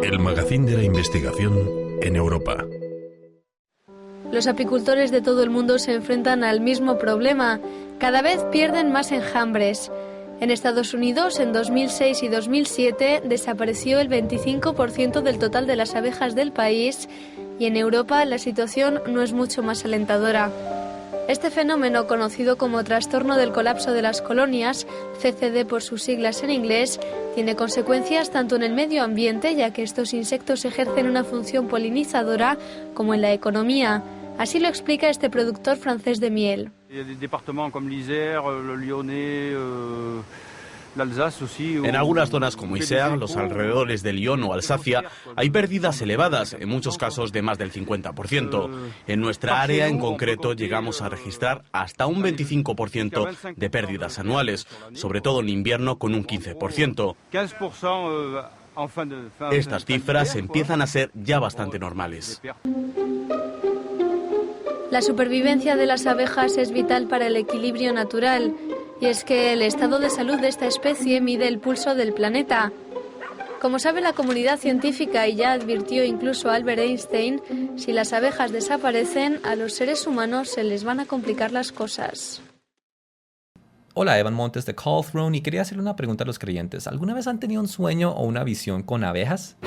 el magazín de la investigación en Europa. Los apicultores de todo el mundo se enfrentan al mismo problema. Cada vez pierden más enjambres. En Estados Unidos, en 2006 y 2007, desapareció el 25% del total de las abejas del país, y en Europa la situación no es mucho más alentadora. Este fenómeno, conocido como trastorno del colapso de las colonias, CCD por sus siglas en inglés, tiene consecuencias tanto en el medio ambiente, ya que estos insectos ejercen una función polinizadora, como en la economía. Así lo explica este productor francés de miel. En algunas zonas como Isère, los alrededores de Lyon o Alsacia, hay pérdidas elevadas, en muchos casos de más del 50%. En nuestra área en concreto llegamos a registrar hasta un 25% de pérdidas anuales, sobre todo en invierno con un 15%. Estas cifras empiezan a ser ya bastante normales. La supervivencia de las abejas es vital para el equilibrio natural, y es que el estado de salud de esta especie mide el pulso del planeta. Como sabe la comunidad científica y ya advirtió incluso Albert Einstein, si las abejas desaparecen, a los seres humanos se les van a complicar las cosas. Hola, Evan Montes de Call Throne, y quería hacerle una pregunta a los creyentes. ¿Alguna vez han tenido un sueño o una visión con abejas?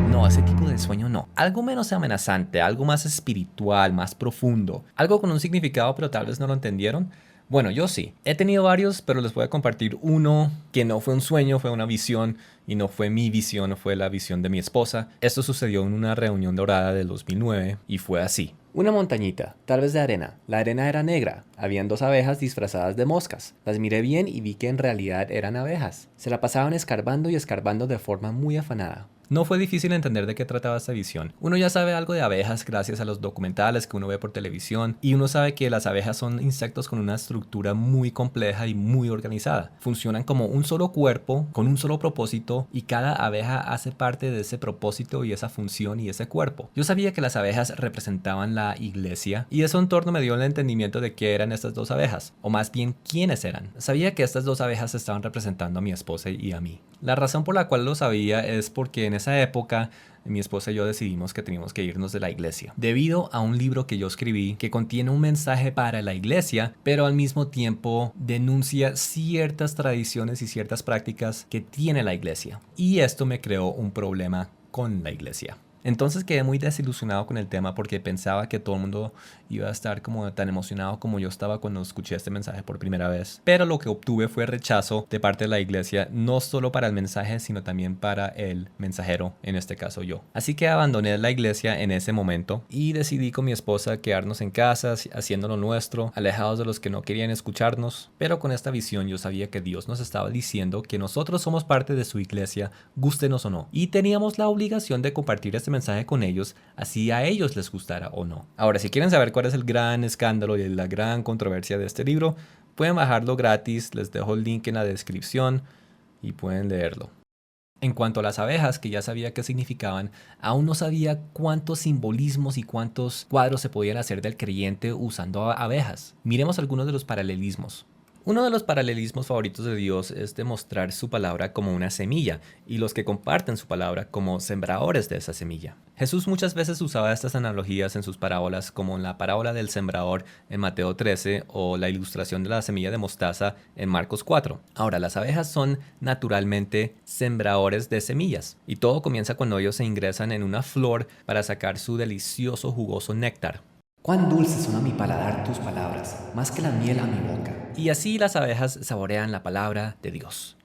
No, ese tipo de sueño no. Algo menos amenazante, algo más espiritual, más profundo. Algo con un significado, pero tal vez no lo entendieron. Bueno, yo sí. He tenido varios, pero les voy a compartir uno que no fue un sueño, fue una visión, y no fue mi visión, fue la visión de mi esposa. Esto sucedió en una reunión dorada del 2009 y fue así. Una montañita, tal vez de arena. La arena era negra. Habían dos abejas disfrazadas de moscas. Las miré bien y vi que en realidad eran abejas. Se la pasaban escarbando y escarbando de forma muy afanada. No fue difícil entender de qué trataba esta visión. Uno ya sabe algo de abejas gracias a los documentales que uno ve por televisión, y uno sabe que las abejas son insectos con una estructura muy compleja y muy organizada. Funcionan como un solo cuerpo, con un solo propósito, y cada abeja hace parte de ese propósito y esa función y ese cuerpo. Yo sabía que las abejas representaban la iglesia, y eso en torno me dio el entendimiento de qué eran estas dos abejas, o más bien quiénes eran. Sabía que estas dos abejas estaban representando a mi esposa y a mí. La razón por la cual lo sabía es porque en esa época mi esposa y yo decidimos que teníamos que irnos de la iglesia debido a un libro que yo escribí que contiene un mensaje para la iglesia, pero al mismo tiempo denuncia ciertas tradiciones y ciertas prácticas que tiene la iglesia, y esto me creó un problema con la iglesia. Entonces quedé muy desilusionado con el tema porque pensaba que todo el mundo iba a estar como tan emocionado como yo estaba cuando escuché este mensaje por primera vez. Pero lo que obtuve fue rechazo de parte de la iglesia, no solo para el mensaje, sino también para el mensajero, en este caso yo. Así que abandoné la iglesia en ese momento y decidí con mi esposa quedarnos en casa, haciendo lo nuestro, alejados de los que no querían escucharnos. Pero con esta visión yo sabía que Dios nos estaba diciendo que nosotros somos parte de su iglesia, gústenos o no. Y teníamos la obligación de compartir este mensaje con ellos, así a ellos les gustara o no. Ahora, si quieren saber cuál es el gran escándalo y la gran controversia de este libro, pueden bajarlo gratis, les dejo el link en la descripción y pueden leerlo. En cuanto a las abejas, que ya sabía qué significaban, aún no sabía cuántos simbolismos y cuántos cuadros se podían hacer del creyente usando abejas. Miremos algunos de los paralelismos. Uno de los paralelismos favoritos de Dios es demostrar su palabra como una semilla y los que comparten su palabra como sembradores de esa semilla. Jesús muchas veces usaba estas analogías en sus parábolas, como en la parábola del sembrador en Mateo 13 o la ilustración de la semilla de mostaza en Marcos 4. Ahora, las abejas son naturalmente sembradores de semillas, y todo comienza cuando ellos se ingresan en una flor para sacar su delicioso jugoso néctar. Cuán dulces son a mi paladar tus palabras, más que la miel a mi boca. Y así las abejas saborean la palabra de Dios.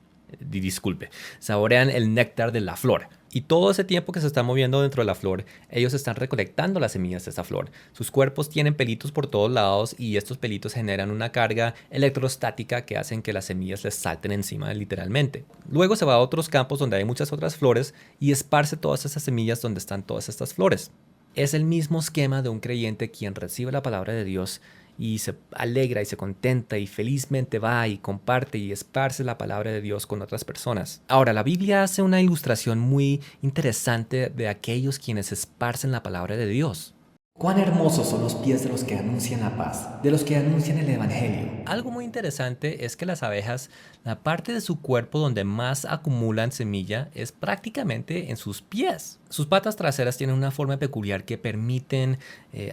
Saborean el néctar de la flor. Y todo ese tiempo que se está moviendo dentro de la flor, ellos están recolectando las semillas de esta flor. Sus cuerpos tienen pelitos por todos lados, y estos pelitos generan una carga electrostática que hacen que las semillas les salten encima literalmente. Luego se va a otros campos donde hay muchas otras flores y esparce todas esas semillas donde están todas estas flores. Es el mismo esquema de un creyente quien recibe la palabra de Dios y se alegra y se contenta y felizmente va y comparte y esparce la palabra de Dios con otras personas. Ahora, la Biblia hace una ilustración muy interesante de aquellos quienes esparcen la palabra de Dios. Cuán hermosos son los pies de los que anuncian la paz, de los que anuncian el Evangelio. Algo muy interesante es que las abejas, la parte de su cuerpo donde más acumulan semilla es prácticamente en sus pies. Sus patas traseras tienen una forma peculiar que permiten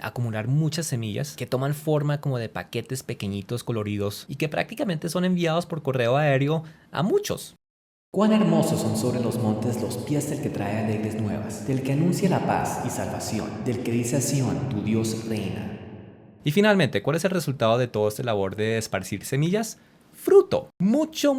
acumular muchas semillas que toman forma como de paquetes pequeñitos coloridos y que prácticamente son enviados por correo aéreo a muchos. Cuán hermosos son sobre los montes los pies del que trae alegres nuevas, del que anuncia la paz y salvación, del que dice a Sión, tu Dios reina. Y finalmente, ¿cuál es el resultado de todo este labor de esparcir semillas? Fruto. Mucho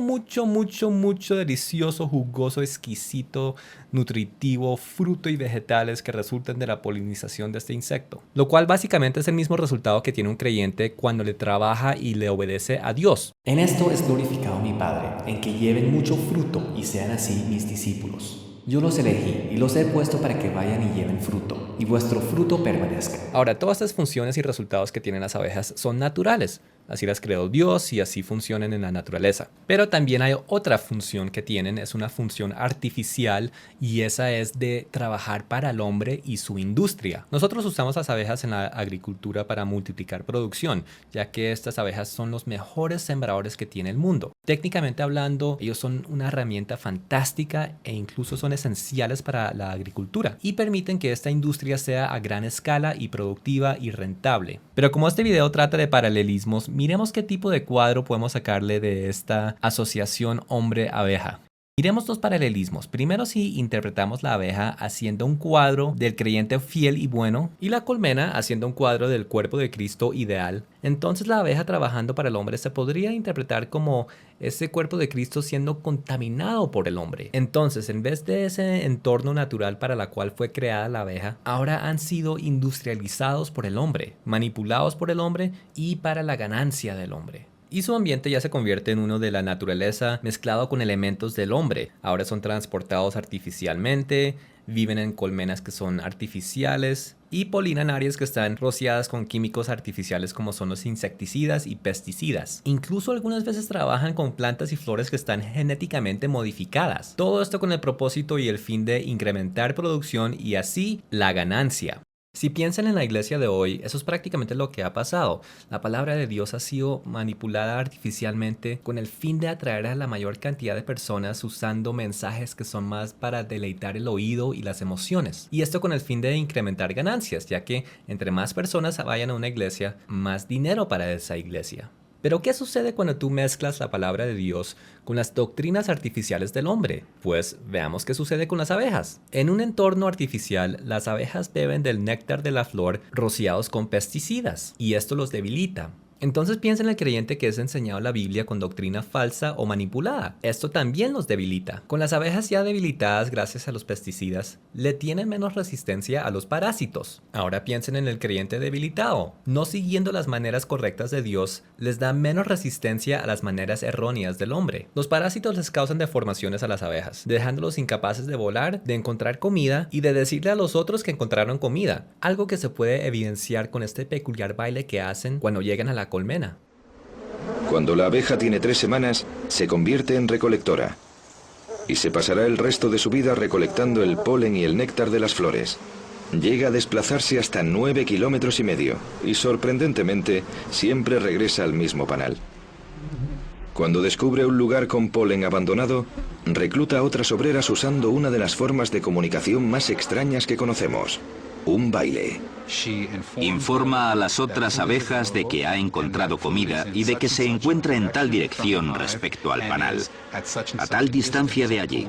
delicioso, jugoso, exquisito, nutritivo, fruto y vegetales que resultan de la polinización de este insecto. Lo cual básicamente es el mismo resultado que tiene un creyente cuando le trabaja y le obedece a Dios. En esto es glorificado mi Padre, en que lleven mucho fruto y sean así mis discípulos. Yo los elegí y los he puesto para que vayan y lleven fruto, y vuestro fruto permanezca. Ahora, todas estas funciones y resultados que tienen las abejas son naturales. Así las creó Dios y así funcionan en la naturaleza. Pero también hay otra función que tienen, es una función artificial y esa es de trabajar para el hombre y su industria. Nosotros usamos las abejas en la agricultura para multiplicar producción, ya que estas abejas son los mejores sembradores que tiene el mundo. Técnicamente hablando, ellos son una herramienta fantástica e incluso son esenciales para la agricultura y permiten que esta industria sea a gran escala y productiva y rentable. Pero como este video trata de paralelismos, miremos qué tipo de cuadro podemos sacarle de esta asociación hombre-abeja. Miremos dos paralelismos. Primero, si interpretamos la abeja haciendo un cuadro del creyente fiel y bueno y la colmena haciendo un cuadro del cuerpo de Cristo ideal, entonces la abeja trabajando para el hombre se podría interpretar como ese cuerpo de Cristo siendo contaminado por el hombre. Entonces, en vez de ese entorno natural para la cual fue creada la abeja, ahora han sido industrializados por el hombre, manipulados por el hombre y para la ganancia del hombre. Y su ambiente ya se convierte en uno de la naturaleza mezclado con elementos del hombre. Ahora son transportados artificialmente, viven en colmenas que son artificiales y polinan áreas que están rociadas con químicos artificiales como son los insecticidas y pesticidas. Incluso algunas veces trabajan con plantas y flores que están genéticamente modificadas. Todo esto con el propósito y el fin de incrementar producción y así la ganancia. Si piensan en la iglesia de hoy, eso es prácticamente lo que ha pasado. La palabra de Dios ha sido manipulada artificialmente con el fin de atraer a la mayor cantidad de personas usando mensajes que son más para deleitar el oído y las emociones. Y esto con el fin de incrementar ganancias, ya que entre más personas vayan a una iglesia, más dinero para esa iglesia. Pero ¿qué sucede cuando tú mezclas la palabra de Dios con las doctrinas artificiales del hombre? Pues veamos qué sucede con las abejas. En un entorno artificial, las abejas beben del néctar de la flor rociados con pesticidas y esto los debilita. Entonces piensa en el creyente que es enseñado la Biblia con doctrina falsa o manipulada. Esto también los debilita. Con las abejas ya debilitadas gracias a los pesticidas, le tienen menos resistencia a los parásitos. Ahora piensen en el creyente debilitado. No siguiendo las maneras correctas de Dios, les da menos resistencia a las maneras erróneas del hombre. Los parásitos les causan deformaciones a las abejas, dejándolos incapaces de volar, de encontrar comida y de decirle a los otros que encontraron comida. Algo que se puede evidenciar con este peculiar baile que hacen cuando llegan a la colmena. Cuando la abeja tiene 3 semanas, se convierte en recolectora y se pasará el resto de su vida recolectando el polen y el néctar de las flores. Llega a desplazarse hasta 9,5 kilómetros y sorprendentemente siempre regresa al mismo panal. Cuando descubre un lugar con polen abandonado, recluta a otras obreras usando una de las formas de comunicación más extrañas que conocemos: un baile. Informa a las otras abejas de que ha encontrado comida y de que se encuentra en tal dirección respecto al panal, a tal distancia de allí.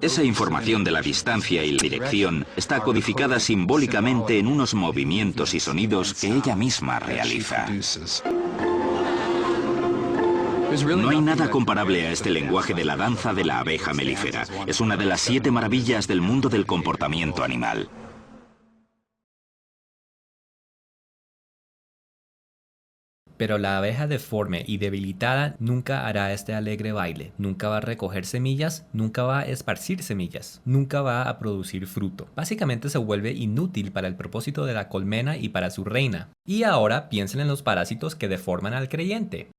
Esa información de la distancia y la dirección está codificada simbólicamente en unos movimientos y sonidos que ella misma realiza. No hay nada comparable a este lenguaje de la danza de la abeja melífera. Es una de las 7 maravillas del mundo del comportamiento animal. Pero la abeja deforme y debilitada nunca hará este alegre baile, nunca va a recoger semillas, nunca va a esparcir semillas, nunca va a producir fruto. Básicamente se vuelve inútil para el propósito de la colmena y para su reina. Y ahora piensen en los parásitos que deforman al creyente.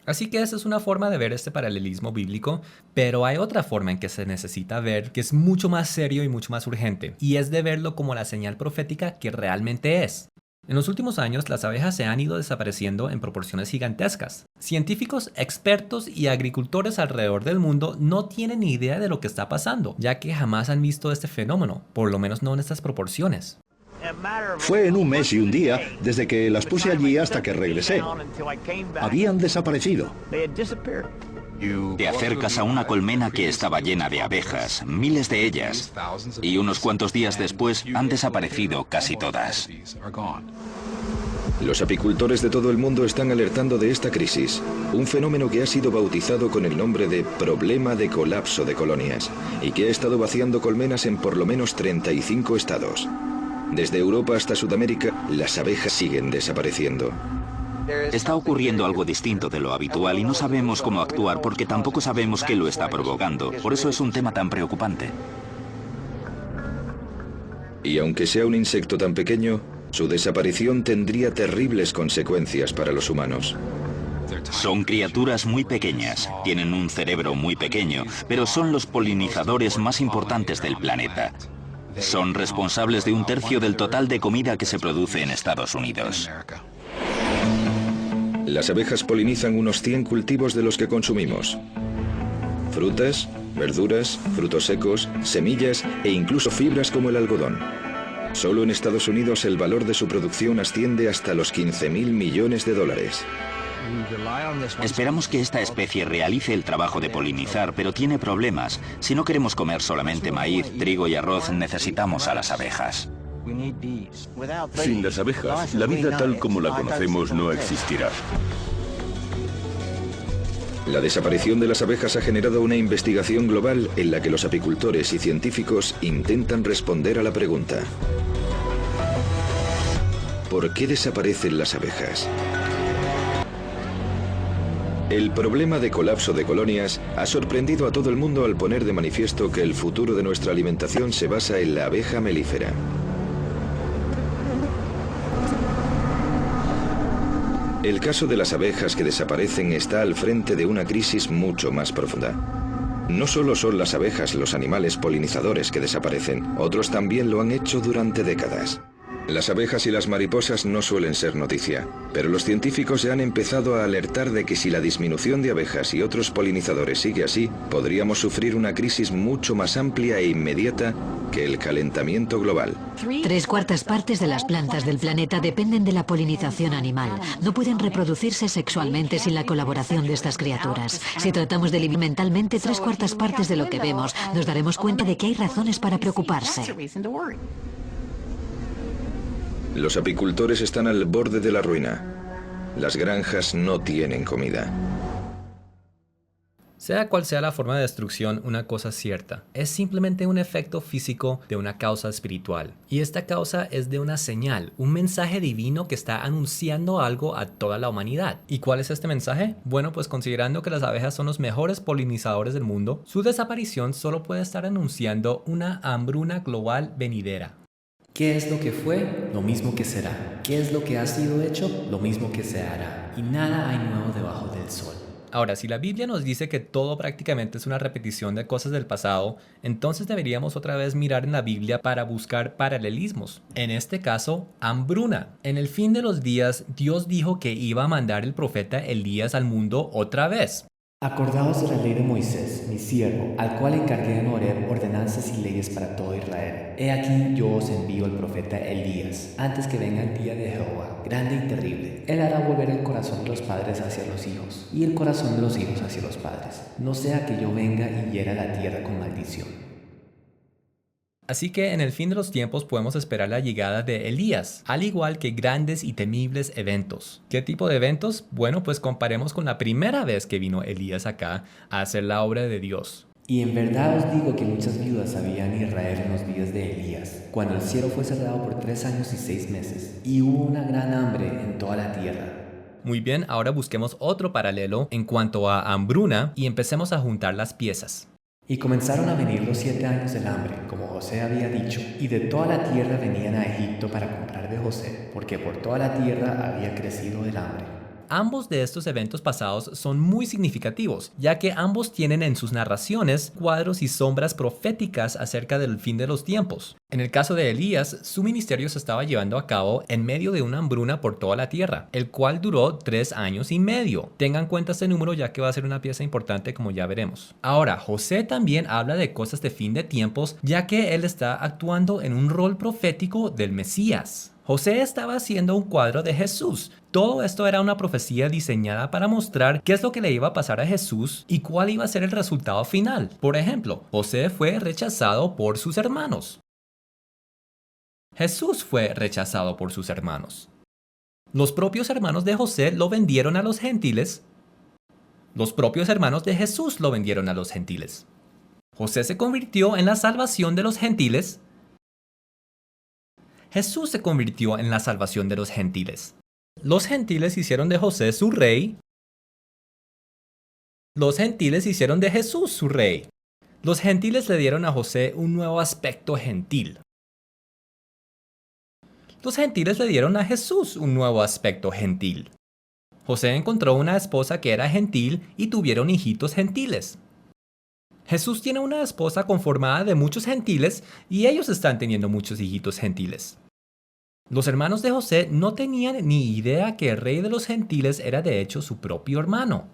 Así que esa es una forma de ver este paralelismo bíblico, pero hay otra forma en que se necesita ver que es mucho más serio y mucho más urgente, y es de verlo como la señal profética que realmente es. En los últimos años, las abejas se han ido desapareciendo en proporciones gigantescas. Científicos, expertos y agricultores alrededor del mundo no tienen ni idea de lo que está pasando, ya que jamás han visto este fenómeno, por lo menos no en estas proporciones. Fue en un mes y un día desde que las puse allí hasta que regresé. Habían desaparecido. Te acercas a una colmena que estaba llena de abejas, miles de ellas, y unos cuantos días después han desaparecido casi todas. Los apicultores de todo el mundo están alertando de esta crisis, un fenómeno que ha sido bautizado con el nombre de problema de colapso de colonias y que ha estado vaciando colmenas en por lo menos 35 estados. Desde Europa hasta Sudamérica, las abejas siguen desapareciendo. Está ocurriendo algo distinto de lo habitual y no sabemos cómo actuar porque tampoco sabemos qué lo está provocando. Por eso es un tema tan preocupante. Y aunque sea un insecto tan pequeño, su desaparición tendría terribles consecuencias para los humanos. Son criaturas muy pequeñas, tienen un cerebro muy pequeño, pero son los polinizadores más importantes del planeta. Son responsables de 1/3 del total de comida que se produce en Estados Unidos. Las abejas polinizan unos 100 cultivos de los que consumimos. Frutas, verduras, frutos secos, semillas e incluso fibras como el algodón. Solo en Estados Unidos el valor de su producción asciende hasta los 15.000 millones de dólares. Esperamos que esta especie realice el trabajo de polinizar, pero tiene problemas. Si no queremos comer solamente maíz, trigo y arroz, necesitamos a las abejas. Sin las abejas, la vida tal como la conocemos no existirá. La desaparición de las abejas ha generado una investigación global en la que los apicultores y científicos intentan responder a la pregunta: ¿por qué desaparecen las abejas? El problema de colapso de colonias ha sorprendido a todo el mundo al poner de manifiesto que el futuro de nuestra alimentación se basa en la abeja melífera. El caso de las abejas que desaparecen está al frente de una crisis mucho más profunda. No solo son las abejas los animales polinizadores que desaparecen, otros también lo han hecho durante décadas. Las abejas y las mariposas no suelen ser noticia, pero los científicos ya han empezado a alertar de que si la disminución de abejas y otros polinizadores sigue así, podríamos sufrir una crisis mucho más amplia e inmediata que el calentamiento global. 3/4 partes de las plantas del planeta dependen de la polinización animal. No pueden reproducirse sexualmente sin la colaboración de estas criaturas. Si tratamos de eliminar mentalmente 3/4 partes de lo que vemos, nos daremos cuenta de que hay razones para preocuparse. Los apicultores están al borde de la ruina. Las granjas no tienen comida. Sea cual sea la forma de destrucción, una cosa es cierta. Es simplemente un efecto físico de una causa espiritual. Y esta causa es de una señal, un mensaje divino que está anunciando algo a toda la humanidad. ¿Y cuál es este mensaje? Bueno, pues considerando que las abejas son los mejores polinizadores del mundo, su desaparición solo puede estar anunciando una hambruna global venidera. ¿Qué es lo que fue? Lo mismo que será. ¿Qué es lo que ha sido hecho? Lo mismo que se hará. Y nada hay nuevo debajo del sol. Ahora, si la Biblia nos dice que todo prácticamente es una repetición de cosas del pasado, entonces deberíamos otra vez mirar en la Biblia para buscar paralelismos. En este caso, hambruna. En el fin de los días, Dios dijo que iba a mandar el profeta Elías al mundo otra vez. Acordaos de la ley de Moisés, mi siervo, al cual encargué en Horeb ordenanzas y leyes para todo Israel. He aquí yo os envío el profeta Elías, antes que venga el día de Jehová, grande y terrible. Él hará volver el corazón de los padres hacia los hijos, y el corazón de los hijos hacia los padres. No sea que yo venga y hiera la tierra con maldición. Así que en el fin de los tiempos podemos esperar la llegada de Elías, al igual que grandes y temibles eventos. ¿Qué tipo de eventos? Bueno, pues comparemos con la primera vez que vino Elías acá a hacer la obra de Dios. Y en verdad os digo que muchas viudas había en Israel en los días de Elías, cuando el cielo fue cerrado por 3 años y 6 meses, y hubo una gran hambre en toda la tierra. Muy bien, ahora busquemos otro paralelo en cuanto a hambruna y empecemos a juntar las piezas. Y comenzaron a venir los 7 años del hambre, como José había dicho, y de toda la tierra venían a Egipto para comprar de José, porque por toda la tierra había crecido el hambre. ambos de estos eventos pasados son muy significativos, ya que ambos tienen en sus narraciones cuadros y sombras proféticas acerca del fin de los tiempos. En el caso de Elías, su ministerio se estaba llevando a cabo en medio de una hambruna por toda la tierra, el cual duró 3 años y medio. Tengan en cuenta este número ya que va a ser una pieza importante como ya veremos. Ahora, José también habla de cosas de fin de tiempos, ya que él está actuando en un rol profético del Mesías. José estaba haciendo un cuadro de Jesús. Todo esto era una profecía diseñada para mostrar qué es lo que le iba a pasar a Jesús y cuál iba a ser el resultado final. Por ejemplo, José fue rechazado por sus hermanos. Jesús fue rechazado por sus hermanos. Los propios hermanos de José lo vendieron a los gentiles. Los propios hermanos de Jesús lo vendieron a los gentiles. José se convirtió en la salvación de los gentiles. Jesús se convirtió en la salvación de los gentiles. Los gentiles hicieron de José su rey. Los gentiles hicieron de Jesús su rey. Los gentiles le dieron a José un nuevo aspecto gentil. Los gentiles le dieron a Jesús un nuevo aspecto gentil. José encontró una esposa que era gentil y tuvieron hijitos gentiles. Jesús tiene una esposa conformada de muchos gentiles y ellos están teniendo muchos hijitos gentiles. Los hermanos de José no tenían ni idea que el rey de los gentiles era de hecho su propio hermano.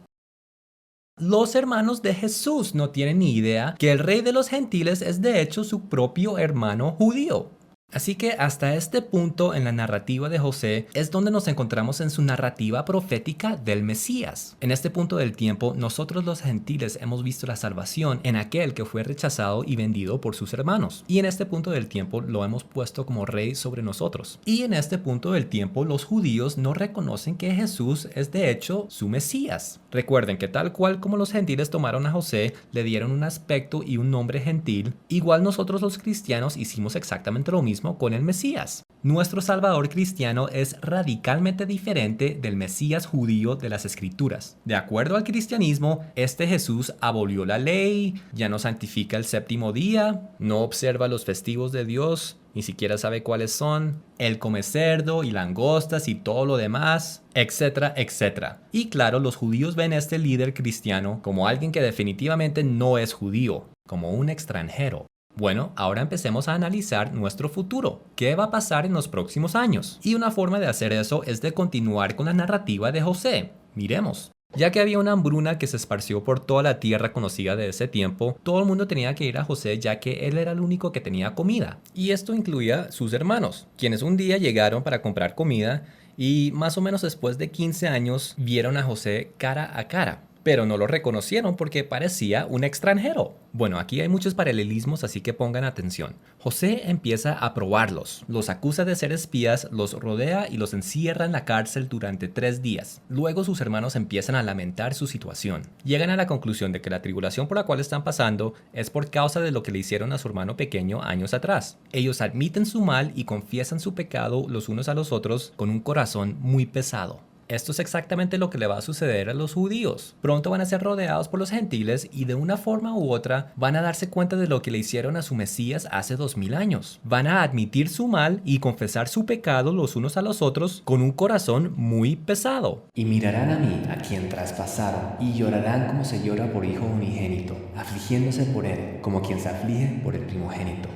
Los hermanos de Jesús no tienen ni idea que el rey de los gentiles es de hecho su propio hermano judío. Así que hasta este punto en la narrativa de José es donde nos encontramos en su narrativa profética del Mesías. En este punto del tiempo, nosotros los gentiles hemos visto la salvación en aquel que fue rechazado y vendido por sus hermanos. Y en este punto del tiempo lo hemos puesto como rey sobre nosotros. Y en este punto del tiempo los judíos no reconocen que Jesús es de hecho su Mesías. Recuerden que tal cual como los gentiles tomaron a José, le dieron un aspecto y un nombre gentil, igual nosotros los cristianos hicimos exactamente lo mismo con el Mesías. Nuestro Salvador cristiano es radicalmente diferente del Mesías judío de las Escrituras. De acuerdo al cristianismo, este Jesús abolió la ley, ya no santifica el séptimo día, no observa los festivos de Dios, ni siquiera sabe cuáles son, él come cerdo y langostas y todo lo demás, etcétera, etcétera. Y claro, los judíos ven a este líder cristiano como alguien que definitivamente no es judío, como un extranjero. Bueno, ahora empecemos a analizar nuestro futuro. ¿Qué va a pasar en los próximos años? Y una forma de hacer eso es de continuar con la narrativa de José. Miremos. Ya que había una hambruna que se esparció por toda la tierra conocida de ese tiempo, todo el mundo tenía que ir a José ya que él era el único que tenía comida. Y esto incluía sus hermanos, quienes un día llegaron para comprar comida y más o menos después de 15 años vieron a José cara a cara. Pero no lo reconocieron porque parecía un extranjero. Bueno, aquí hay muchos paralelismos, así que pongan atención. José empieza a probarlos, los acusa de ser espías, los rodea y los encierra en la cárcel durante 3 días. Luego sus hermanos empiezan a lamentar su situación. Llegan a la conclusión de que la tribulación por la cual están pasando es por causa de lo que le hicieron a su hermano pequeño años atrás. Ellos admiten su mal y confiesan su pecado los unos a los otros con un corazón muy pesado. Esto es exactamente lo que le va a suceder a los judíos. Pronto van a ser rodeados por los gentiles y de una forma u otra van a darse cuenta de lo que le hicieron a su Mesías hace 2000 años. Van a admitir su mal y confesar su pecado los unos a los otros con un corazón muy pesado. Y mirarán a mí, a quien traspasaron, y llorarán como se llora por hijo unigénito, afligiéndose por él, como quien se aflige por el primogénito.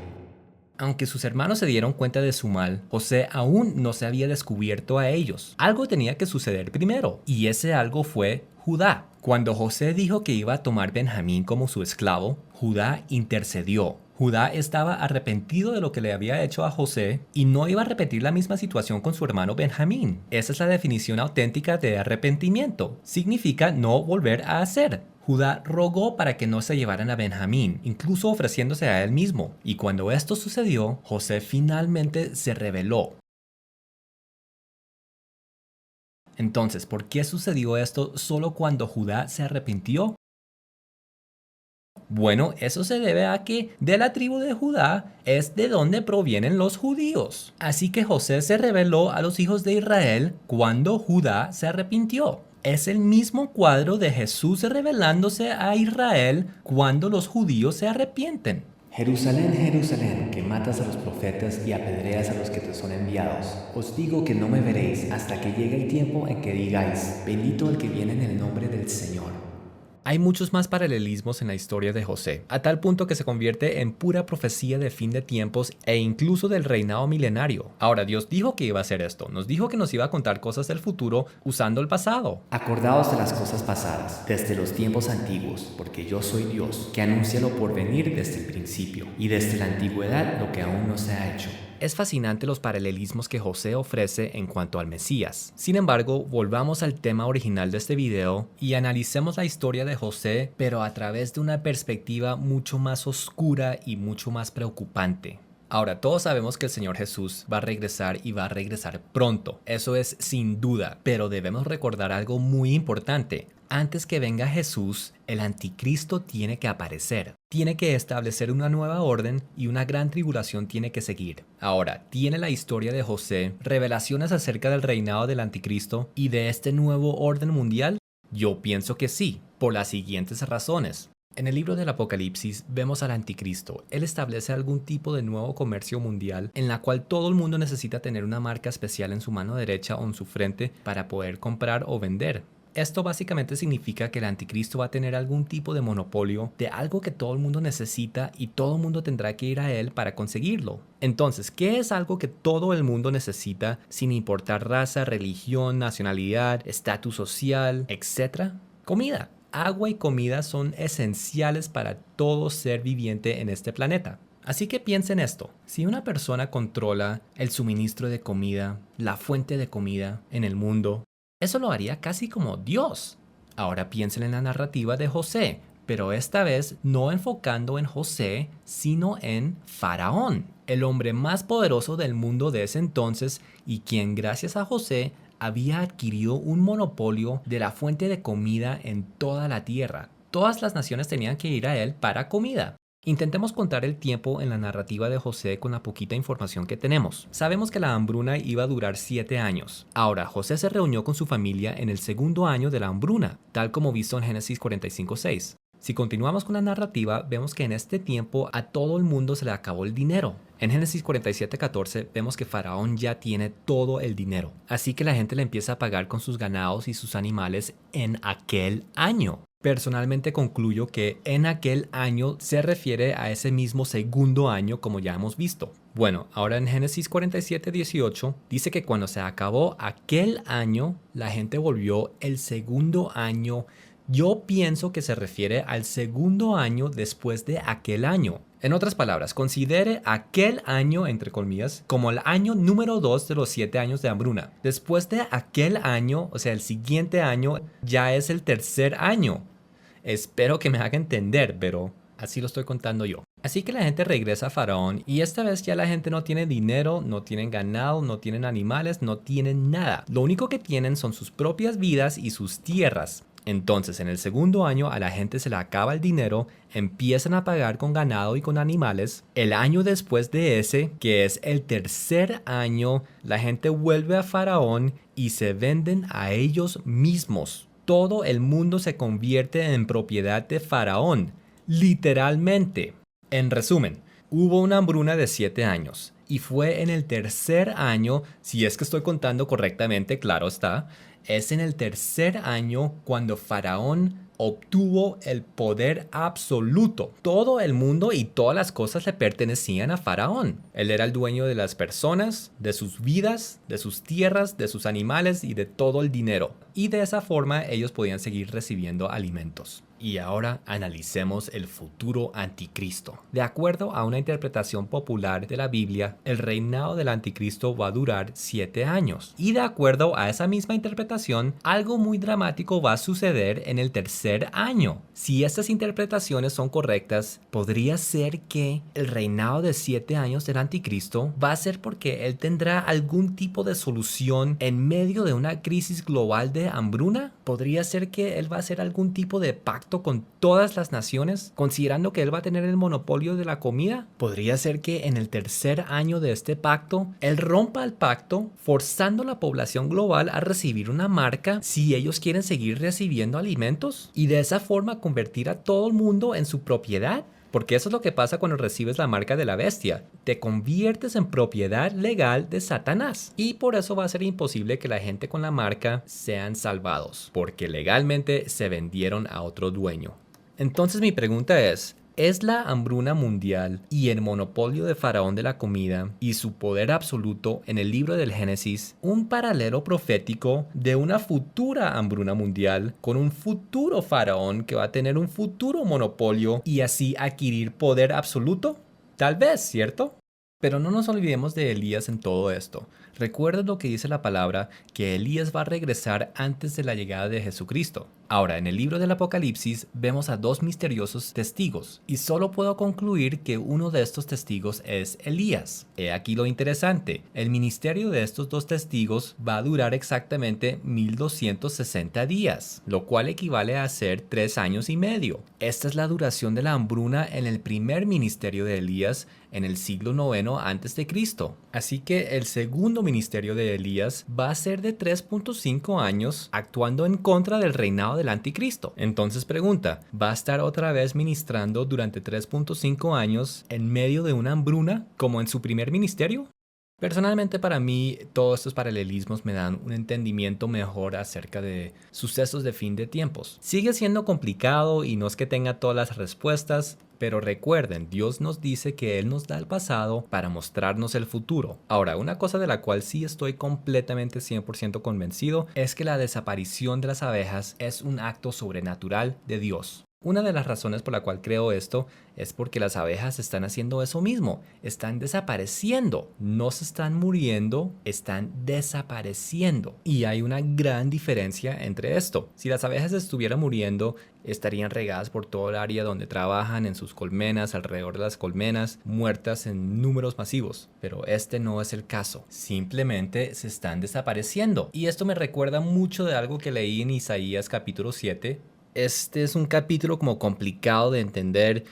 Aunque sus hermanos se dieron cuenta de su mal, José aún no se había descubierto a ellos. Algo tenía que suceder primero, y ese algo fue Judá. Cuando José dijo que iba a tomar Benjamín como su esclavo, Judá intercedió. Judá estaba arrepentido de lo que le había hecho a José y no iba a repetir la misma situación con su hermano Benjamín. Esa es la definición auténtica de arrepentimiento. Significa no volver a hacer. Judá rogó para que no se llevaran a Benjamín, incluso ofreciéndose a él mismo. Y cuando esto sucedió, José finalmente se rebeló. Entonces, ¿por qué sucedió esto solo cuando Judá se arrepintió? Bueno, eso se debe a que de la tribu de Judá es de donde provienen los judíos. Así que José se rebeló a los hijos de Israel cuando Judá se arrepintió. Es el mismo cuadro de Jesús revelándose a Israel cuando los judíos se arrepienten. Jerusalén, Jerusalén, que matas a los profetas y apedreas a los que te son enviados. Os digo que no me veréis hasta que llegue el tiempo en que digáis, bendito el que viene en el nombre del Señor. Hay muchos más paralelismos en la historia de José, a tal punto que se convierte en pura profecía de fin de tiempos e incluso del reinado milenario. Ahora, Dios dijo que iba a hacer esto, nos dijo que nos iba a contar cosas del futuro usando el pasado. Acordaos de las cosas pasadas, desde los tiempos antiguos, porque yo soy Dios, que anuncia lo por venir desde el principio, y desde la antigüedad lo que aún no se ha hecho. Es fascinante los paralelismos que José ofrece en cuanto al Mesías. Sin embargo, volvamos al tema original de este video y analicemos la historia de José, pero a través de una perspectiva mucho más oscura y mucho más preocupante. Ahora, todos sabemos que el Señor Jesús va a regresar y va a regresar pronto. Eso es sin duda, pero debemos recordar algo muy importante. Antes que venga Jesús, el anticristo tiene que aparecer. Tiene que establecer una nueva orden y una gran tribulación tiene que seguir. Ahora, ¿tiene la historia de José revelaciones acerca del reinado del anticristo y de este nuevo orden mundial? Yo pienso que sí, por las siguientes razones. En el libro del Apocalipsis vemos al anticristo. Él establece algún tipo de nuevo comercio mundial en la cual todo el mundo necesita tener una marca especial en su mano derecha o en su frente para poder comprar o vender. Esto básicamente significa que el anticristo va a tener algún tipo de monopolio de algo que todo el mundo necesita y todo el mundo tendrá que ir a él para conseguirlo. Entonces, ¿qué es algo que todo el mundo necesita sin importar raza, religión, nacionalidad, estatus social, etc.? Comida. Agua y comida son esenciales para todo ser viviente en este planeta. Así que piensen esto, si una persona controla el suministro de comida, la fuente de comida en el mundo, eso lo haría casi como Dios. Ahora piensen en la narrativa de José, pero esta vez no enfocando en José, sino en Faraón, el hombre más poderoso del mundo de ese entonces y quien gracias a José había adquirido un monopolio de la fuente de comida en toda la tierra. Todas las naciones tenían que ir a él para comida. Intentemos contar el tiempo en la narrativa de José con la poquita información que tenemos. Sabemos que la hambruna iba a durar 7 años. Ahora, José se reunió con su familia en el segundo año de la hambruna, tal como visto en Génesis 45:6. Si continuamos con la narrativa, vemos que en este tiempo a todo el mundo se le acabó el dinero. En Génesis 47:14 vemos que Faraón ya tiene todo el dinero. Así que la gente le empieza a pagar con sus ganados y sus animales en aquel año. Personalmente concluyo que en aquel año se refiere a ese mismo segundo año como ya hemos visto. Bueno, ahora en Génesis 47:18 dice que cuando se acabó aquel año, la gente volvió el segundo año. Yo pienso que se refiere al segundo año después de aquel año. En otras palabras, considere aquel año, entre comillas, como el año número 2 de los 7 años de hambruna. Después de aquel año, o sea, el siguiente año, ya es el tercer año. Espero que me haga entender, pero así lo estoy contando yo. Así que la gente regresa a Faraón y esta vez ya la gente no tiene dinero, no tienen ganado, no tienen animales, no tienen nada. Lo único que tienen son sus propias vidas y sus tierras. Entonces, en el segundo año a la gente se le acaba el dinero, empiezan a pagar con ganado y con animales. El año después de ese, que es el tercer año, la gente vuelve a Faraón y se venden a ellos mismos. Todo el mundo se convierte en propiedad de Faraón, literalmente. En resumen, hubo una hambruna de 7 años y fue en el tercer año, si es que estoy contando correctamente, claro está, es en el tercer año cuando Faraón obtuvo el poder absoluto. Todo el mundo y todas las cosas le pertenecían a Faraón. Él era el dueño de las personas, de sus vidas, de sus tierras, de sus animales y de todo el dinero. Y de esa forma ellos podían seguir recibiendo alimentos. Y ahora analicemos el futuro anticristo. De acuerdo a una interpretación popular de la Biblia, el reinado del anticristo va a durar 7 años. Y de acuerdo a esa misma interpretación, algo muy dramático va a suceder en el tercer año. Si estas interpretaciones son correctas, podría ser que el reinado de 7 años del anticristo va a ser porque él tendrá algún tipo de solución en medio de una crisis global de hambruna. Podría ser que él va a hacer algún tipo de pacto con todas las naciones, considerando que él va a tener el monopolio de la comida. Podría ser que en el tercer año de este pacto, él rompa el pacto, forzando a la población global a recibir una marca si ellos quieren seguir recibiendo alimentos y de esa forma convertir a todo el mundo en su propiedad. Porque eso es lo que pasa cuando recibes la marca de la bestia. Te conviertes en propiedad legal de Satanás. Y por eso va a ser imposible que la gente con la marca sean salvados, porque legalmente se vendieron a otro dueño. Entonces mi pregunta ¿es la hambruna mundial y el monopolio de Faraón de la comida y su poder absoluto en el libro del Génesis un paralelo profético de una futura hambruna mundial con un futuro Faraón que va a tener un futuro monopolio y así adquirir poder absoluto? Tal vez, ¿cierto? Pero no nos olvidemos de Elías en todo esto. Recuerda lo que dice la palabra, que Elías va a regresar antes de la llegada de Jesucristo. Ahora, en el libro del Apocalipsis vemos a dos misteriosos testigos y solo puedo concluir que uno de estos testigos es Elías. He aquí lo interesante, el ministerio de estos dos testigos va a durar exactamente 1260 días, lo cual equivale a ser 3 años y medio. Esta es la duración de la hambruna en el primer ministerio de Elías en el siglo IX a.C. Así que el segundo ministerio de Elías va a ser de 3.5 años actuando en contra del reinado del anticristo. Entonces pregunta, ¿va a estar otra vez ministrando durante 3.5 años en medio de una hambruna como en su primer ministerio? Personalmente para mí todos estos paralelismos me dan un entendimiento mejor acerca de sucesos de fin de tiempos. Sigue siendo complicado y no es que tenga todas las respuestas, pero recuerden, Dios nos dice que Él nos da el pasado para mostrarnos el futuro. Ahora, una cosa de la cual sí estoy completamente 100% convencido es que la desaparición de las abejas es un acto sobrenatural de Dios. Una de las razones por la cual creo esto es porque las abejas están haciendo eso mismo, están desapareciendo, no se están muriendo, están desapareciendo. Y hay una gran diferencia entre esto. Si las abejas estuvieran muriendo, estarían regadas por todo el área donde trabajan, en sus colmenas, alrededor de las colmenas, muertas en números masivos. Pero este no es el caso, simplemente se están desapareciendo. Y esto me recuerda mucho de algo que leí en Isaías capítulo 7. Este es un capítulo como complicado de entender.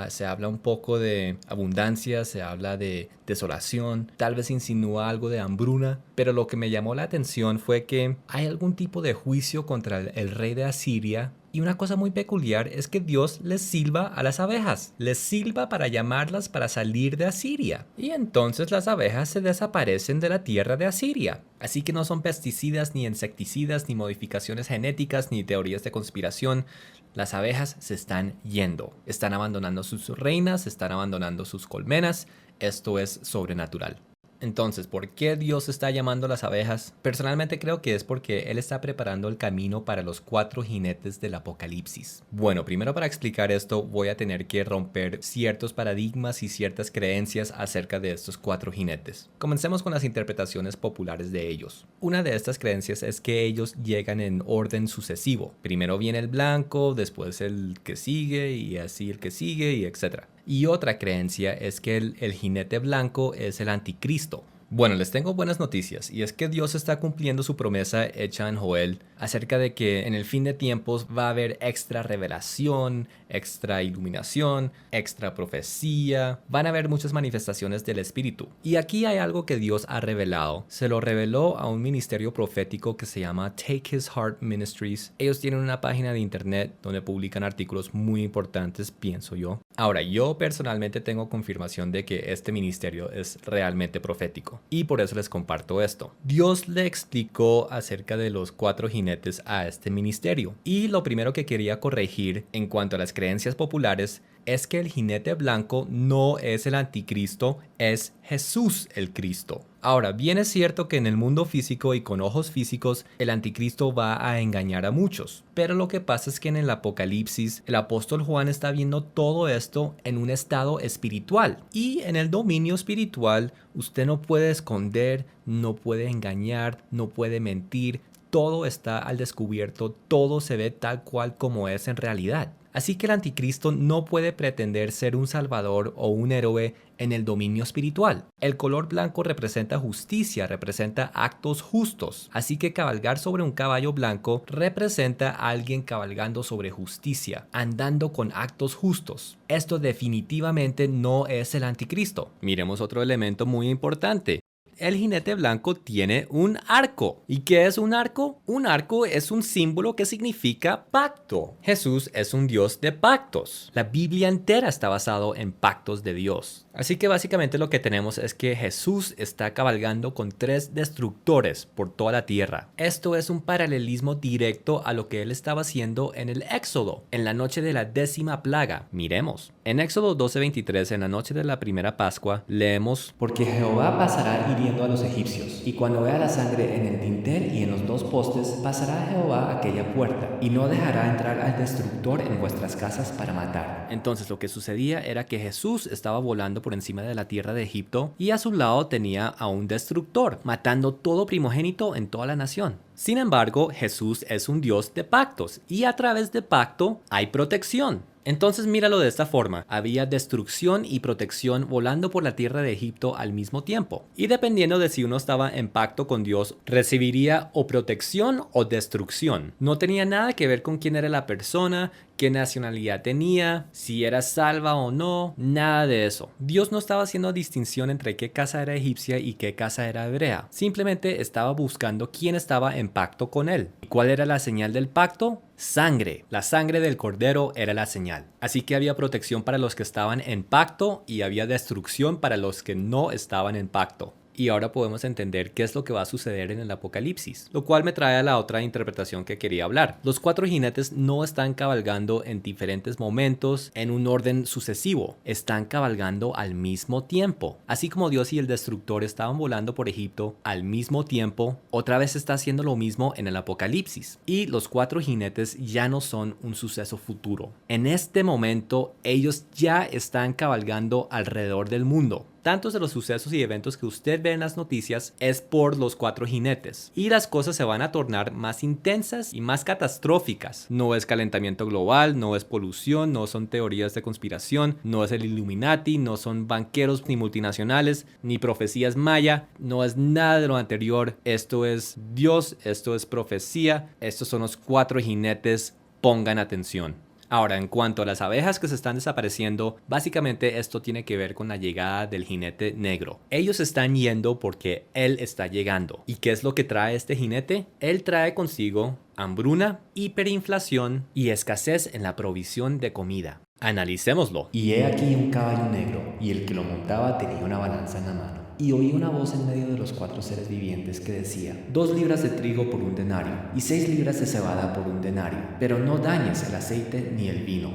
Se habla un poco de abundancia, se habla de desolación, tal vez insinúa algo de hambruna, pero lo que me llamó la atención fue que hay algún tipo de juicio contra el rey de Asiria. Y una cosa muy peculiar es que Dios les silba a las abejas, les silba para llamarlas para salir de Asiria. Y entonces las abejas se desaparecen de la tierra de Asiria. Así que no son pesticidas, ni insecticidas, ni modificaciones genéticas, ni teorías de conspiración. Las abejas se están yendo, están abandonando sus reinas, están abandonando sus colmenas. Esto es sobrenatural. Entonces, ¿por qué Dios está llamando a las abejas? Personalmente creo que es porque Él está preparando el camino para los 4 jinetes del Apocalipsis. Bueno, primero para explicar esto voy a tener que romper ciertos paradigmas y ciertas creencias acerca de estos 4 jinetes. Comencemos con las interpretaciones populares de ellos. Una de estas creencias es que ellos llegan en orden sucesivo. Primero viene el blanco, después el que sigue y así el que sigue y etc. Y otra creencia es que el jinete blanco es el anticristo. Bueno, les tengo buenas noticias y es que Dios está cumpliendo su promesa hecha en Joel acerca de que en el fin de tiempos va a haber extra revelación, extra iluminación, extra profecía, van a haber muchas manifestaciones del Espíritu. Y aquí hay algo que Dios ha revelado. Se lo reveló a un ministerio profético que se llama Take His Heart Ministries. Ellos tienen una página de internet donde publican artículos muy importantes, pienso yo. Ahora, yo personalmente tengo confirmación de que este ministerio es realmente profético. Y por eso les comparto esto. Dios le explicó acerca de los 4 jinetes a este ministerio. Y lo primero que quería corregir en cuanto a las creencias populares es que el jinete blanco no es el anticristo, es Jesús el Cristo. Ahora, bien es cierto que en el mundo físico y con ojos físicos el anticristo va a engañar a muchos. Pero lo que pasa es que en el Apocalipsis el apóstol Juan está viendo todo esto en un estado espiritual. Y en el dominio espiritual usted no puede esconder, no puede engañar, no puede mentir. Todo está al descubierto, todo se ve tal cual como es en realidad. Así que el anticristo no puede pretender ser un salvador o un héroe en el dominio espiritual. El color blanco representa justicia, representa actos justos. Así que cabalgar sobre un caballo blanco representa a alguien cabalgando sobre justicia, andando con actos justos. Esto definitivamente no es el anticristo. Miremos otro elemento muy importante. el jinete blanco tiene un arco. ¿Y qué es un arco? Un arco es un símbolo que significa pacto. Jesús es un Dios de pactos. La Biblia entera está basado en pactos de Dios. Así que básicamente lo que tenemos es que Jesús está cabalgando con 3 destructores por toda la tierra. Esto es un paralelismo directo a lo que él estaba haciendo en el Éxodo, en la noche de la 10ª plaga. Miremos. En Éxodo 12:23, en la noche de la primera Pascua, leemos: Porque Jehová pasará hiriendo a los egipcios, y cuando vea la sangre en el dintel y en los 2 postes, pasará Jehová aquella puerta, y no dejará entrar al destructor en vuestras casas para matar. Entonces lo que sucedía era que Jesús estaba volando por encima de la tierra de Egipto y a su lado tenía a un destructor, matando todo primogénito en toda la nación. Sin embargo, Jesús es un Dios de pactos y a través de pacto hay protección. Entonces míralo de esta forma, había destrucción y protección volando por la tierra de Egipto al mismo tiempo. Y dependiendo de si uno estaba en pacto con Dios, recibiría o protección o destrucción. No tenía nada que ver con quién era la persona, qué nacionalidad tenía, si era salva o no, nada de eso. Dios no estaba haciendo distinción entre qué casa era egipcia y qué casa era hebrea. Simplemente estaba buscando quién estaba en pacto con él. ¿Y cuál era la señal del pacto? Sangre. La sangre del cordero era la señal. Así que había protección para los que estaban en pacto y había destrucción para los que no estaban en pacto. Y ahora podemos entender qué es lo que va a suceder en el Apocalipsis, lo cual me trae a la otra interpretación que quería hablar. Los 4 jinetes no están cabalgando en diferentes momentos en un orden sucesivo, están cabalgando al mismo tiempo. Así como Dios y el destructor estaban volando por Egipto al mismo tiempo, otra vez está haciendo lo mismo en el Apocalipsis. Y los 4 jinetes ya no son un suceso futuro. En este momento ellos ya están cabalgando alrededor del mundo. Tantos de los sucesos y eventos que usted ve en las noticias es por los 4 jinetes. Y las cosas se van a tornar más intensas y más catastróficas. No es calentamiento global, no es polución, no son teorías de conspiración, no es el Illuminati, no son banqueros ni multinacionales, ni profecías maya, no es nada de lo anterior. Esto es Dios, esto es profecía, estos son los 4 jinetes, pongan atención. Ahora, en cuanto a las abejas que se están desapareciendo, básicamente esto tiene que ver con la llegada del jinete negro. Ellos están yendo porque él está llegando. ¿Y qué es lo que trae este jinete? Él trae consigo hambruna, hiperinflación y escasez en la provisión de comida. Analicémoslo. Y he aquí un caballo negro, y el que lo montaba tenía una balanza en la mano. Y oí una voz en medio de los 4 seres vivientes que decía: 2 libras de trigo por un denario, y 6 libras de cebada por un denario, pero no dañes el aceite ni el vino.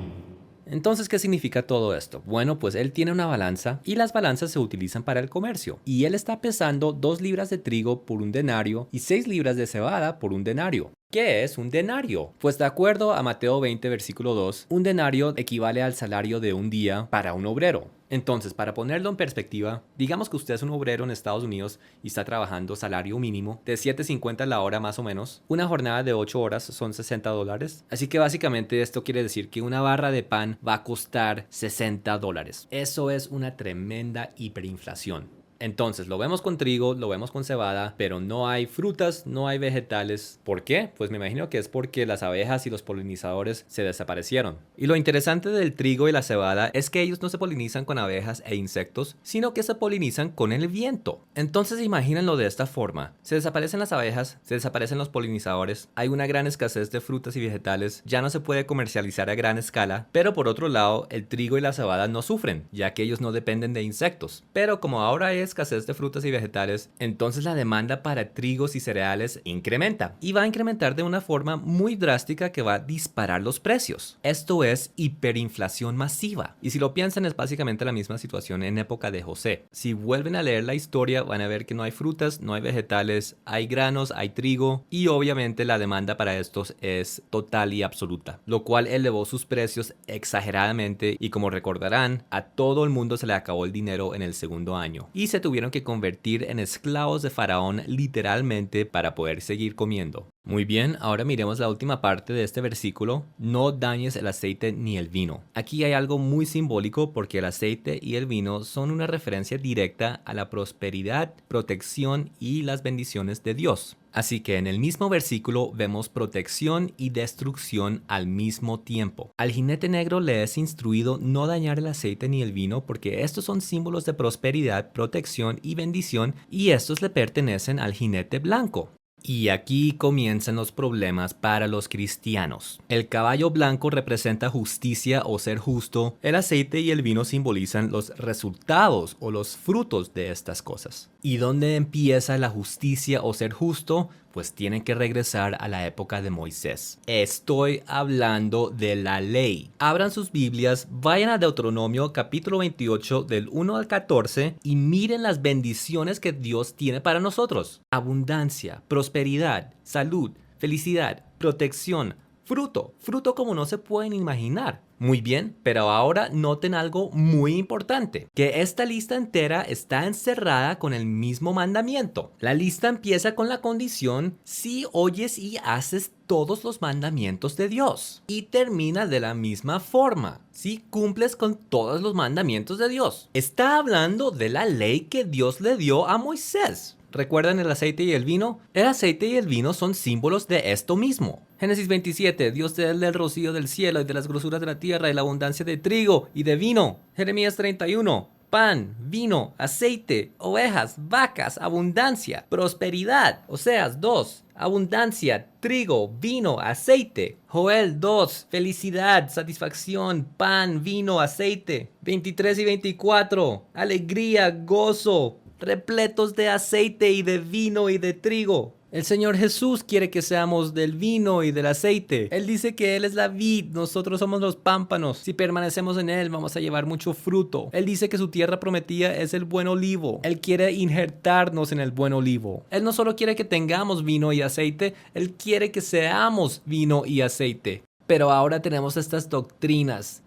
Entonces, ¿qué significa todo esto? Bueno, pues él tiene una balanza y las balanzas se utilizan para el comercio. Y él está pesando 2 libras de trigo por un denario y 6 libras de cebada por un denario. ¿Qué es un denario? Pues de acuerdo a Mateo 20, versículo 2, un denario equivale al salario de un día para un obrero. Entonces, para ponerlo en perspectiva, digamos que usted es un obrero en Estados Unidos y está trabajando salario mínimo de $7.50 la hora más o menos. Una jornada de 8 horas son $60. Así que básicamente esto quiere decir que una barra de pan va a costar $60. Eso es una tremenda hiperinflación. Entonces, lo vemos con trigo, lo vemos con cebada, pero no hay frutas, no hay vegetales. ¿Por qué? Pues me imagino que es porque las abejas y los polinizadores se desaparecieron. Y lo interesante del trigo y la cebada es que ellos no se polinizan con abejas e insectos, sino que se polinizan con el viento. Entonces, imagínenlo de esta forma. Se desaparecen las abejas, se desaparecen los polinizadores, hay una gran escasez de frutas y vegetales, ya no se puede comercializar a gran escala, pero por otro lado, el trigo y la cebada no sufren, ya que ellos no dependen de insectos. Pero como ahora hay escasez de frutas y vegetales, entonces la demanda para trigos y cereales incrementa y va a incrementar de una forma muy drástica que va a disparar los precios. Esto es hiperinflación masiva. Y si lo piensan, es básicamente la misma situación en época de José. Si vuelven a leer la historia, van a ver que no hay frutas, no hay vegetales, hay granos, hay trigo y obviamente la demanda para estos es total y absoluta, lo cual elevó sus precios exageradamente y, como recordarán, a todo el mundo se le acabó el dinero en el segundo año y se tuvieron que convertir en esclavos de Faraón literalmente para poder seguir comiendo. Muy bien, ahora miremos la última parte de este versículo. No dañes el aceite ni el vino. Aquí hay algo muy simbólico porque el aceite y el vino son una referencia directa a la prosperidad, protección y las bendiciones de Dios. Así que en el mismo versículo vemos protección y destrucción al mismo tiempo. Al jinete negro le es instruido no dañar el aceite ni el vino porque estos son símbolos de prosperidad, protección y bendición y estos le pertenecen al jinete blanco. Y aquí comienzan los problemas para los cristianos. El caballo blanco representa justicia o ser justo. El aceite y el vino simbolizan los resultados o los frutos de estas cosas. ¿Y dónde empieza la justicia o ser justo? Pues tienen que regresar a la época de Moisés. Estoy hablando de la ley. Abran sus Biblias, vayan a Deuteronomio capítulo 28 del 1 al 14 y miren las bendiciones que Dios tiene para nosotros. Abundancia, prosperidad, salud, felicidad, protección, fruto como no se pueden imaginar. Muy bien, pero ahora noten algo muy importante, que esta lista entera está encerrada con el mismo mandamiento. La lista empieza con la condición si oyes y haces todos los mandamientos de Dios y termina de la misma forma, si cumples con todos los mandamientos de Dios. Está hablando de la ley que Dios le dio a Moisés. ¿Recuerdan el aceite y el vino? El aceite y el vino son símbolos de esto mismo. Génesis 27, Dios te da el rocío del cielo y de las grosuras de la tierra y la abundancia de trigo y de vino. Jeremías 31, pan, vino, aceite, ovejas, vacas, abundancia, prosperidad. Oseas 2, abundancia, trigo, vino, aceite. Joel 2, felicidad, satisfacción, pan, vino, aceite. 23 y 24, alegría, gozo, repletos de aceite y de vino y de trigo. El Señor Jesús quiere que seamos del vino y del aceite. Él dice que Él es la vid, nosotros somos los pámpanos. Si permanecemos en Él, vamos a llevar mucho fruto. Él dice que su tierra prometida es el buen olivo. Él quiere injertarnos en el buen olivo. Él no solo quiere que tengamos vino y aceite, Él quiere que seamos vino y aceite. Pero ahora tenemos estas doctrinas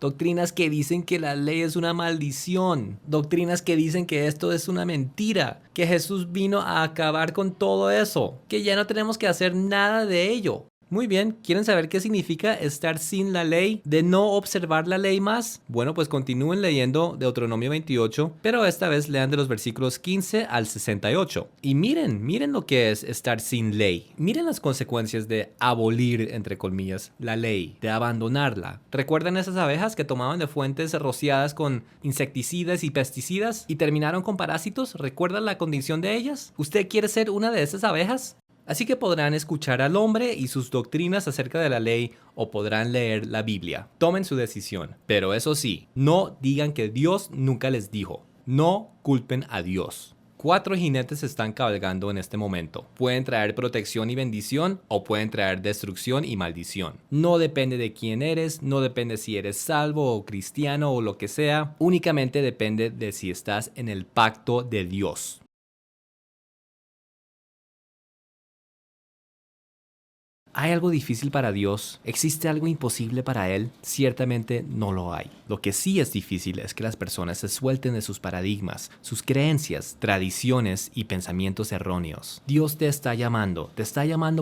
que dicen que la ley es una maldición, doctrinas que dicen que esto es una mentira, que Jesús vino a acabar con todo eso, que ya no tenemos que hacer nada de ello. Muy bien, ¿quieren saber qué significa estar sin la ley? ¿De no observar la ley más? Bueno, pues continúen leyendo Deuteronomio 28, pero esta vez lean de los versículos 15 al 68. Y miren lo que es estar sin ley. Miren las consecuencias de abolir, entre comillas, la ley, de abandonarla. ¿Recuerdan esas abejas que tomaban de fuentes rociadas con insecticidas y pesticidas y terminaron con parásitos? ¿Recuerdan la condición de ellas? ¿Usted quiere ser una de esas abejas? Así que podrán escuchar al hombre y sus doctrinas acerca de la ley o podrán leer la Biblia. Tomen su decisión. Pero eso sí, no digan que Dios nunca les dijo. No culpen a Dios. 4 jinetes están cabalgando en este momento. Pueden traer protección y bendición o pueden traer destrucción y maldición. No depende de quién eres, no depende si eres salvo o cristiano o lo que sea. Únicamente depende de si estás en el pacto de Dios. ¿Hay algo difícil para Dios? ¿Existe algo imposible para Él? Ciertamente no lo hay. Lo que sí es difícil es que las personas se suelten de sus paradigmas, sus creencias, tradiciones y pensamientos erróneos. Dios te está llamando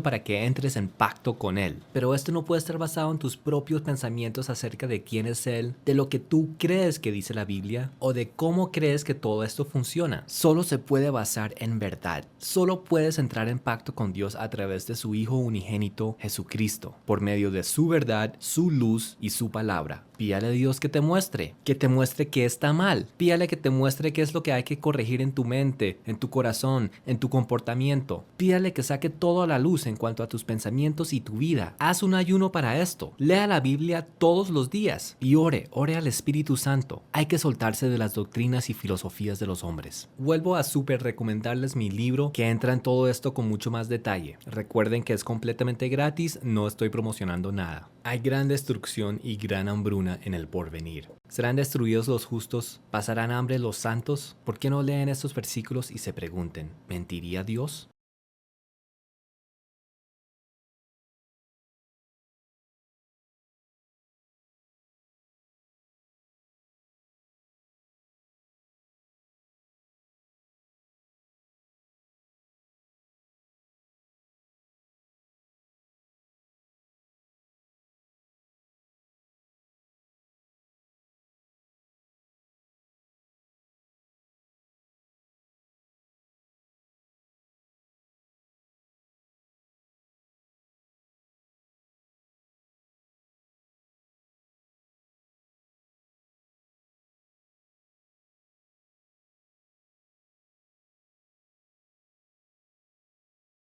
para que entres en pacto con Él. Pero esto no puede estar basado en tus propios pensamientos acerca de quién es Él, de lo que tú crees que dice la Biblia o de cómo crees que todo esto funciona. Solo se puede basar en verdad. Solo puedes entrar en pacto con Dios a través de su Hijo unigénito Jesucristo, por medio de su verdad, su luz y su palabra. Pídale a Dios que te muestre que está mal. Pídale que te muestre qué es lo que hay que corregir en tu mente, en tu corazón, en tu comportamiento. Pídale que saque todo a la luz en cuanto a tus pensamientos y tu vida. Haz un ayuno para esto. Lea la Biblia todos los días y ore al Espíritu Santo. Hay que soltarse de las doctrinas y filosofías de los hombres. Vuelvo a súper recomendarles mi libro que entra en todo esto con mucho más detalle. Recuerden que es completamente gratis, no estoy promocionando nada. Hay gran destrucción y gran hambruna en el porvenir. ¿Serán destruidos los justos? ¿Pasarán hambre los santos? ¿Por qué no leen estos versículos y se pregunten, ¿mentiría Dios?